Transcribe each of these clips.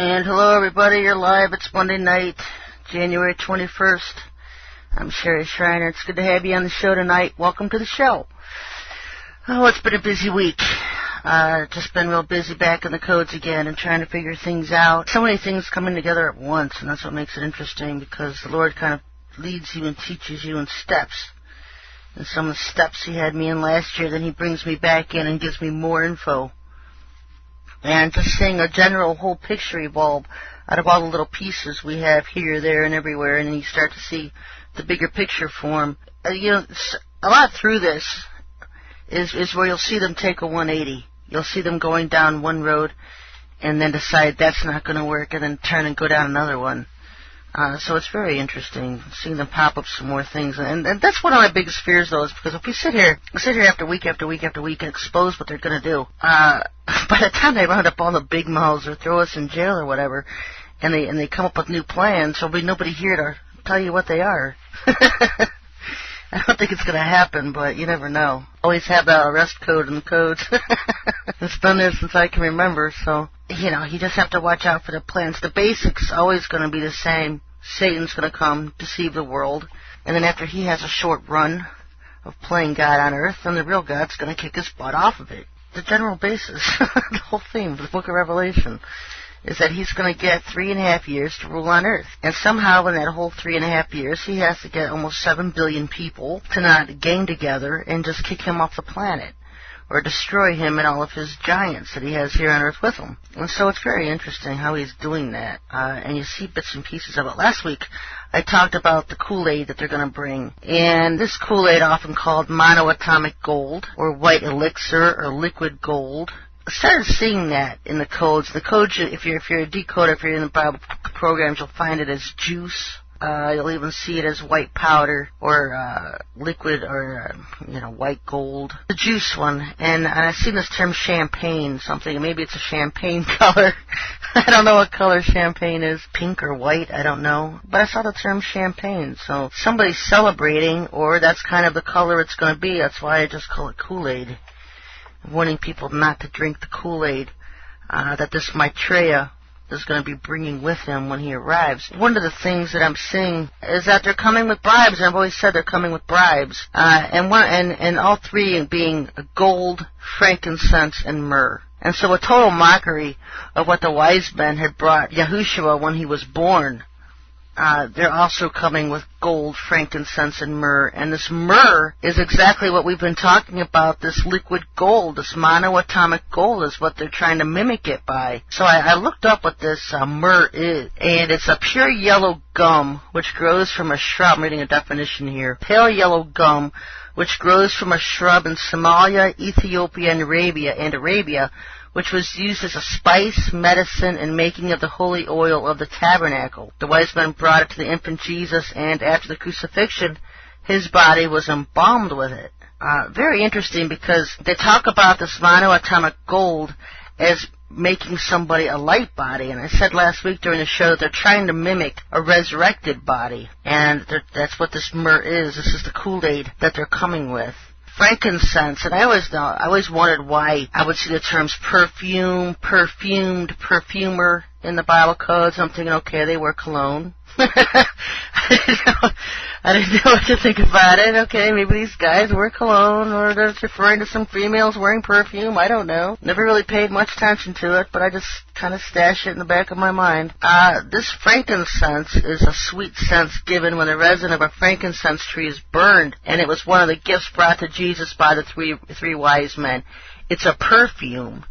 And hello, everybody. You're live. It's Monday night, January 21st. I'm Sherry Shriner. It's good to have you on the show tonight. Welcome to the show. Oh, it's been a busy week. Just been real busy back in the codes again and trying to figure things out. So many things coming together at once, and that's what makes it interesting because the Lord kind of leads you and teaches you in steps. And some of the steps He had me in last year, then He brings me back in and gives me more info. And just seeing a general whole picture evolve out of all the little pieces we have here, there, and everywhere, and then you start to see the bigger picture form. A lot through this is where you'll see them take a 180. You'll see them going down one road and then decide that's not going to work and then turn and go down another one. So it's very interesting seeing them pop up some more things. And that's one of my biggest fears, though, is because if we sit here after week after week after week and expose what they're going to do, by the time they round up all the big mouths or throw us in jail or whatever, and they come up with new plans, there'll be nobody here to tell you what they are. I don't think it's going to happen, but you never know. Always have that arrest code in the codes. It's been there since I can remember, so, you just have to watch out for the plans. The basics always going to be the same. Satan's going to come, deceive the world, and then after he has a short run of playing God on earth, then the real God's going to kick his butt off of it. The general basis, the whole theme of the book of Revelation, is that he's going to get 3.5 years to rule on earth. And somehow in that whole 3.5 years, he has to get almost 7 billion people to not gang together and just kick him off the planet or destroy him and all of his giants that he has here on earth with him. And so it's very interesting how he's doing that. And you see bits and pieces of it. Last week, I talked about the Kool-Aid that they're going to bring. And this Kool-Aid, often called monoatomic gold or white elixir or liquid gold, I started seeing that in the codes. The codes, if you're a decoder, if you're in the Bible programs, you'll find it as juice. You'll even see it as white powder or liquid or white gold. The juice one, and I've seen this term champagne something. Maybe it's a champagne color. I don't know what color champagne is, pink or white. I don't know, but I saw the term champagne. So somebody's celebrating, or that's kind of the color it's going to be. That's why I just call it Kool-Aid. Warning people not to drink the Kool-Aid that this Maitreya is going to be bringing with him when he arrives. One of the things that I'm seeing is that they're coming with bribes, and I've always said they're coming with bribes. And all three being gold, frankincense, and myrrh. And so a total mockery of what the wise men had brought Yahushua when he was born. They're also coming with gold, frankincense, and myrrh. And this myrrh is exactly what we've been talking about, this liquid gold, this monoatomic gold is what they're trying to mimic it by. So I looked up what this myrrh is, and it's a pure yellow gum which grows from a shrub. I'm reading a definition here. Pale yellow gum which grows from a shrub in Somalia, Ethiopia, and Arabia, which was used as a spice, medicine, and making of the holy oil of the tabernacle. The wise men brought it to the infant Jesus, and after the crucifixion, his body was embalmed with it. Very interesting because they talk about this monoatomic gold as making somebody a light body. And I said last week during the show that they're trying to mimic a resurrected body. And that's what this myrrh is. This is the Kool-Aid that they're coming with. Frankincense, and I always wondered why I would see the terms perfume, perfumed, perfumer in the Bible codes. I'm thinking, okay, they wear cologne. I didn't know what to think about it. Okay, maybe these guys wear cologne, or they're referring to some females wearing perfume. I don't know. Never really paid much attention to it, but I just kind of stash it in the back of my mind. This frankincense is a sweet sense given when the resin of a frankincense tree is burned, and it was one of the gifts brought to Jesus by the three wise men. It's a perfume.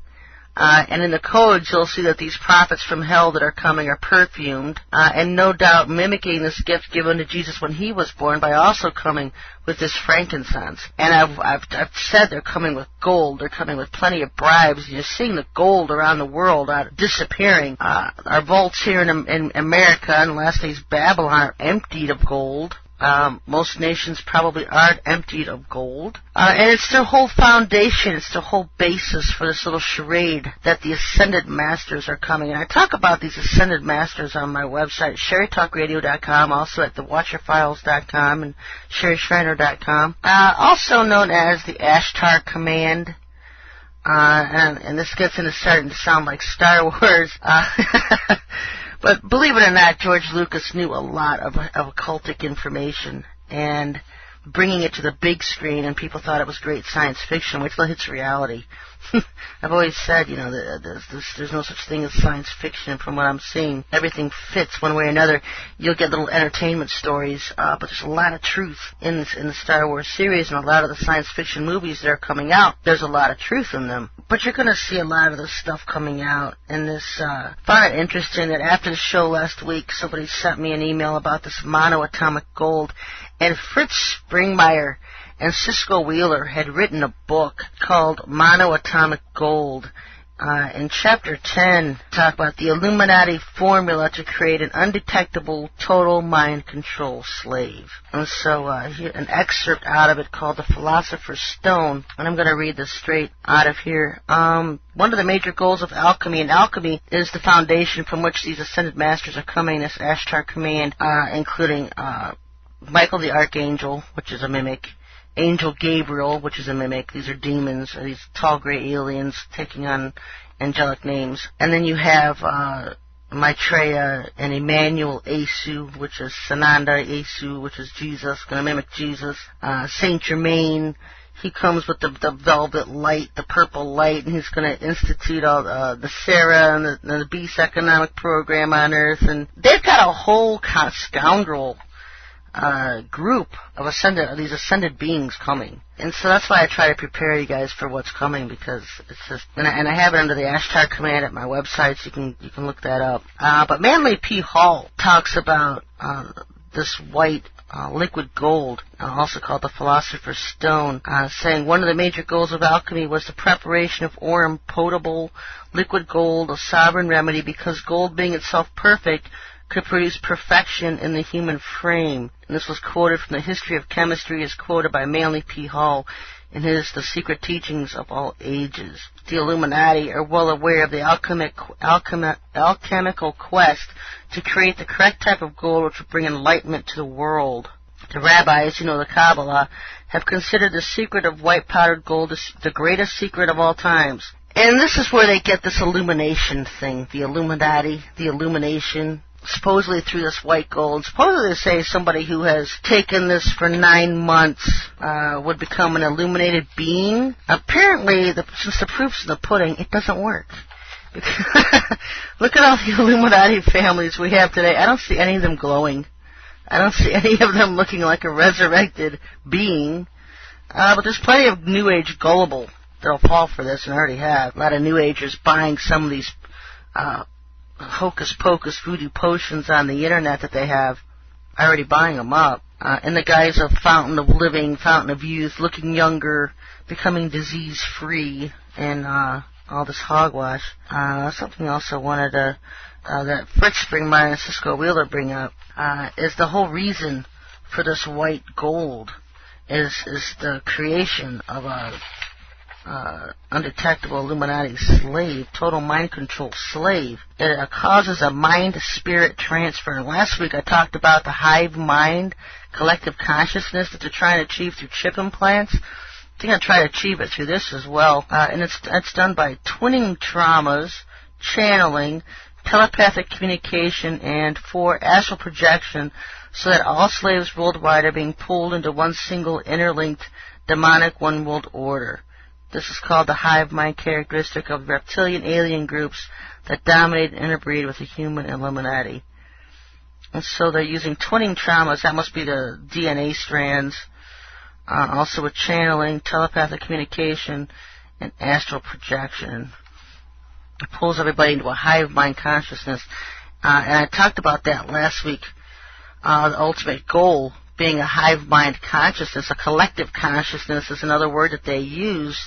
And in the codes, you'll see that these prophets from hell that are coming are perfumed, and no doubt mimicking this gift given to Jesus when he was born by also coming with this frankincense. And I've said they're coming with gold. They're coming with plenty of bribes. You're seeing the gold around the world disappearing. Our vaults here in America, and last days Babylon, are emptied of gold. Most nations probably aren't emptied of gold. And it's their whole foundation, it's their whole basis for this little charade that the Ascended Masters are coming. And I talk about these Ascended Masters on my website, SherryTalkRadio.com, also at thewatcherfiles.com and SherryShriner.com. Also known as the Ashtar Command. and this gets into starting to sound like Star Wars. But believe it or not, George Lucas knew a lot of occultic information, and bringing it to the big screen, and people thought it was great science fiction. Wait till it hits reality. I've always said, there's no such thing as science fiction. From what I'm seeing, everything fits one way or another. You'll get little entertainment stories, but there's a lot of truth in the Star Wars series, and a lot of the science fiction movies that are coming out. There's a lot of truth in them. But you're going to see a lot of this stuff coming out. And found it interesting that after the show last week, somebody sent me an email about this monoatomic gold, and Fritz Springmeier and Cisco Wheeler had written a book called Monoatomic Gold. In Chapter 10, talk about the Illuminati formula to create an undetectable total mind control slave. And so here, an excerpt out of it called The Philosopher's Stone, and I'm going to read this straight out of here. One of the major goals of alchemy, and alchemy is the foundation from which these ascended masters are coming, this Ashtar command, including Michael the Archangel, which is a mimic, Angel Gabriel, which is a mimic. These are demons, or these tall gray aliens taking on angelic names. And then you have Maitreya and Emmanuel Asu, which is Sananda Asu, which is Jesus, going to mimic Jesus. Saint Germain, he comes with the velvet light, the purple light, and he's going to institute all the Sarah and the Beast Economic Program on Earth. And they've got a whole kind of scoundrel group of these ascended beings coming. And so that's why I try to prepare you guys for what's coming, because it's just, and I have it under the Ashtar command at my website, so you can look that up. But Manly P. Hall talks about this white liquid gold, also called the Philosopher's Stone, saying one of the major goals of alchemy was the preparation of aurum potable liquid gold, a sovereign remedy, because gold being itself perfect could produce perfection in the human frame. And this was quoted from the History of Chemistry, as quoted by Manly P. Hall in his The Secret Teachings of All Ages. The Illuminati are well aware of the alchemical quest to create the correct type of gold which would bring enlightenment to the world. The rabbis, the Kabbalah, have considered the secret of white powdered gold the greatest secret of all times. And this is where they get this illumination thing, the Illuminati, the illumination, supposedly through this white gold. Supposedly they say somebody who has taken this for 9 months would become an illuminated being. Apparently, since the proof's in the pudding, it doesn't work. Look at all the Illuminati families we have today. I don't see any of them glowing. I don't see any of them looking like a resurrected being. But there's plenty of New Age gullible that'll fall for this, and already have. A lot of New Agers buying some of these hocus-pocus voodoo potions on the internet that they have, already buying them up, in the guise of fountain of living, fountain of youth, looking younger, becoming disease-free, and all this hogwash. Something else I wanted to, that Fritz Springmeier and Cisco Wheeler bring up, is the whole reason for this white gold is the creation of a undetectable Illuminati slave, total mind control slave. It causes a mind-spirit transfer. And last week I talked about the hive mind, collective consciousness that they're trying to achieve through chip implants. I think I'll try to achieve it through this as well. And it's done by twinning traumas, channeling, telepathic communication, and 4, astral projection, so that all slaves worldwide are being pulled into one single interlinked demonic one-world order. This is called the hive mind characteristic of reptilian alien groups that dominate and interbreed with the human Illuminati. And so they're using twinning traumas, that must be the DNA strands, also with channeling, telepathic communication, and astral projection. It pulls everybody into a hive mind consciousness. And I talked about that last week, the ultimate goal being a hive mind consciousness. A collective consciousness is another word that they use